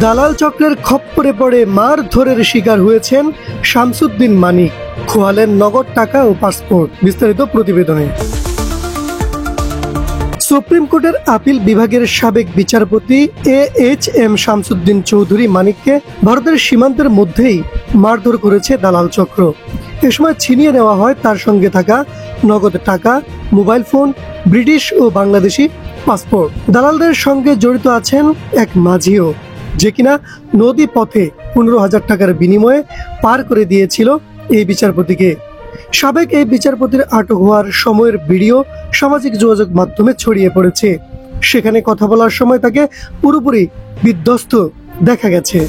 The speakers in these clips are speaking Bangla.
দালাল চক্রের খপ্পরে পড়ে মারধরের শিকার হয়েছেন শামসুদ্দিন মানিক, খোয়ালেন নগদ টাকা ও পাসপোর্ট। বিস্তারিত প্রতিবেদনে। সুপ্রিম কোর্টের আপিল বিভাগের সাবেক বিচারপতি AHM শামসুদ্দিন চৌধুরী মানিককে ভারতের সীমান্তের মধ্যেই মারধর করেছে দালাল চক্র। এ সময় ছিনিয়ে নেওয়া হয় তার সঙ্গে থাকা নগদ টাকা, মোবাইল ফোন, ব্রিটিশ ও বাংলাদেশি পাসপোর্ট। দালালদের সঙ্গে জড়িত আছেন এক মাঝিও, যে কিনা নদী পথে 15,000 টাকার বিনিময়ে পার করে দিয়েছিল এই বিচারপতিকে। সাবেক এই বিচারপতির আটক হওয়ার সময়ের ভিডিও সামাজিক যোগাযোগ মাধ্যমে ছড়িয়ে পড়েছে। সেখানে কথা বলার সময় তাকে পুরোপুরি বিধ্বস্ত দেখা গেছে।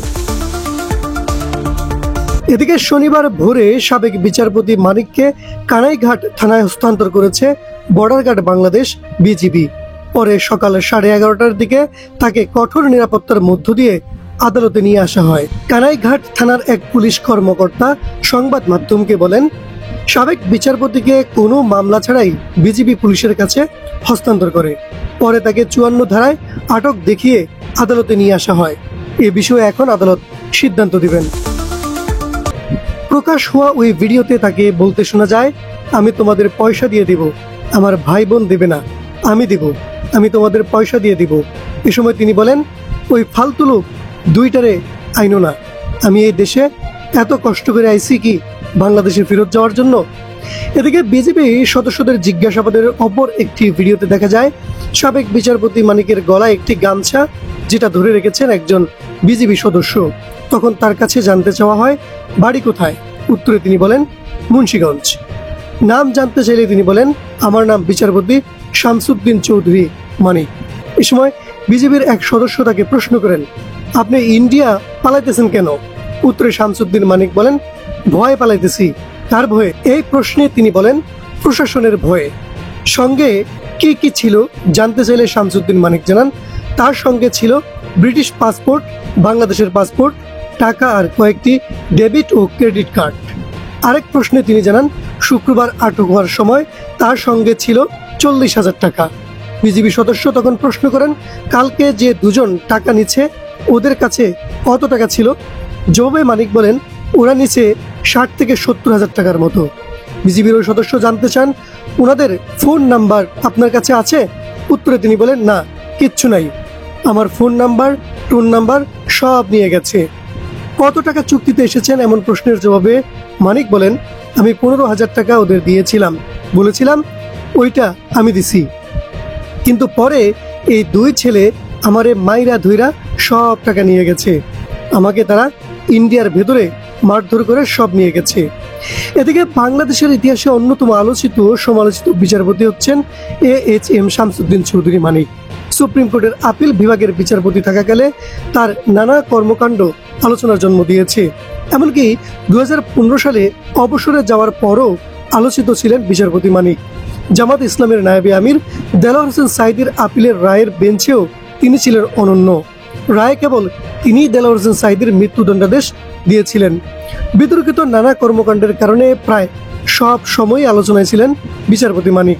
এদিকে শনিবার ভোরে সাবেক বিচারপতি মানিককে কানাইঘাট থানায় হস্তান্তর করেছে বর্ডার গার্ড বাংলাদেশ বিজিবি। পরে সকাল 11:30টার দিকে তাকে কঠোর নিরাপত্তার মধ্য দিয়ে আদালতে নিয়ে আসা হয়। কানাইঘাট থানার এক পুলিশ কর্মকর্তা সংবাদ মাধ্যমকে বলেন, সাবেক বিচারপতিকে কোনো মামলা ছাড়াই বিজিবি পুলিশের কাছে হস্তান্তর করে। পরে তাকে 54 ধারায় আটক দেখিয়ে আদালতে নিয়ে আসা হয়। এ বিষয়ে এখন আদালত সিদ্ধান্ত দিবেন। প্রকাশ হওয়া ওই ভিডিওতে তাকে বলতে শোনা যায়, আমি তোমাদের পয়সা দিয়ে দিব, আমার ভাই বোন দেবে না, আমি দিব, আমি তোমাদের পয়সা দিয়ে দিব। এ সময় তিনি বলেন, ওই ফালতু লোক দুইটারে আইনো না, আমি এই দেশে এত কষ্ট করে আইছি কি বাংলাদেশে ফেরত যাওয়ার জন্য। এদিকে বিজেপি সদস্যদের জিজ্ঞাসাবাদের অপর একটি ভিডিওতে দেখা যায় সাবেক বিচারপতি মানিকের গলায় একটি গামছা, যেটা ধরে রেখেছেন একজন বিজেপি সদস্য। তখন তার কাছে জানতে চাওয়া হয় বাড়ি কোথায়। উত্তরে তিনি বলেন মুন্সিগঞ্জ। নাম জানতে চাইলে তিনি বলেন, আমার নাম বিচারপতি শামসুদ্দিন চৌধুরী মানিক। এ সময় বিজেপির এক সদস্য তাকে প্রশ্ন করেন, আপনি ইন্ডিয়া পালাইতেছেন কেন? উত্তরে শামসুদ্দিন মানিক বলেন, ভয় পালাইতেছি। কার ভয়ে? এই প্রশ্নে তিনি বলেন, প্রশাসনের ভয়ে। সঙ্গে কি কি ছিল জানতে চাইলে শামসুদ্দিন মানিক জানান, তার সঙ্গে ছিল ব্রিটিশ পাসপোর্ট, বাংলাদেশের পাসপোর্ট, টাকা আর কয়েকটি ডেবিট ও ক্রেডিট কার্ড। আরেক প্রশ্নে তিনি জানান, শুক্রবার আটক হওয়ার সময় তার সঙ্গে ছিল 40,000 টাকা। বিজিবি সদস্য তখন প্রশ্ন করেন, কালকে যে দুজন টাকা নিচ্ছে ওদের কাছে কত টাকা ছিল? জবাবে মানিক বলেন, ওরা নিচে 60 থেকে 70,000 টাকার মতো। বিজিবির ওই সদস্য জানতে চান, ওনাদের ফোন নাম্বার আপনার কাছে আছে? উত্তরে তিনি বলেন, না, কিচ্ছু নাই, আমার ফোন নাম্বার, টোন নাম্বার সব নিয়ে গেছে। কত টাকা চুক্তিতে এসেছেন এমন প্রশ্নের জবাবে মানিক বলেন, আমি 15,000 টাকা ওদের দিয়েছিলাম, বলেছিলাম ওইটা আমি দিছি, কিন্তু পরে এই দুই ছেলে আমারে মাইরা ধইরা সব টাকা নিয়ে গেছে, আমাকে তারা ইন্ডিয়ার ভেতরে মারধর করে সব নিয়ে গেছে। এদিকে বাংলাদেশের ইতিহাসে অন্যতম আলোচিত সমালোচিত বিচারপতি হচ্ছেন AHM শামসুদ্দিন চৌধুরী মানিক। সুপ্রিম কোর্টের আপিল বিভাগের বিচারপতি থাকাকালে তার নানা কর্মকাণ্ড আলোচনার জন্ম দিয়েছে। এমনকি 2015 সালে অবসরে যাওয়ার পরও আলোচিত ছিলেন বিচারপতি মানিক। জামাত ইসলামের নায়েবে আমির দেলোয়ার হোসেন সাঈদীর আপিলের রায়ের বেঞ্চেও তিনি ছিলেন অনন্য। রায় কেবল তিনি দেলোয়ার হোসেন সাঈদীর মৃত্যুদণ্ডাদেশ দিয়েছিলেন। বিতর্কিত নানা কর্মকাণ্ডের কারণে প্রায় সব সময় আলোচনায় ছিলেন বিচারপতি মানিক।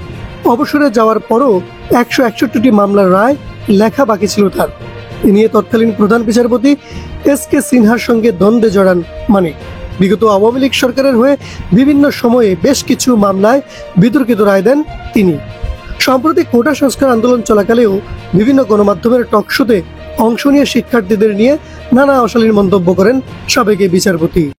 অবসরে যাওয়ার পরও 161টি মামলার রায় লেখা বাকি ছিল তার। এ নিয়ে তৎকালীন প্রধান বিচারপতি SK সিনহার সঙ্গে দ্বন্দ্বে জড়ান মানিক। বিগত আওয়ামী লীগ সরকারের হয়ে বিভিন্ন সময়ে বেশ কিছু মামলায় বিতর্কিত রায় দেন তিনি। সম্প্রতি কোটা সংস্কার আন্দোলন চলাকালেও বিভিন্ন গণমাধ্যমের টকশোতে অংশ নিয়ে শিক্ষার্থীদের নিয়ে নানা অশালীন মন্তব্য করেন সাবেক এই বিচারপতি।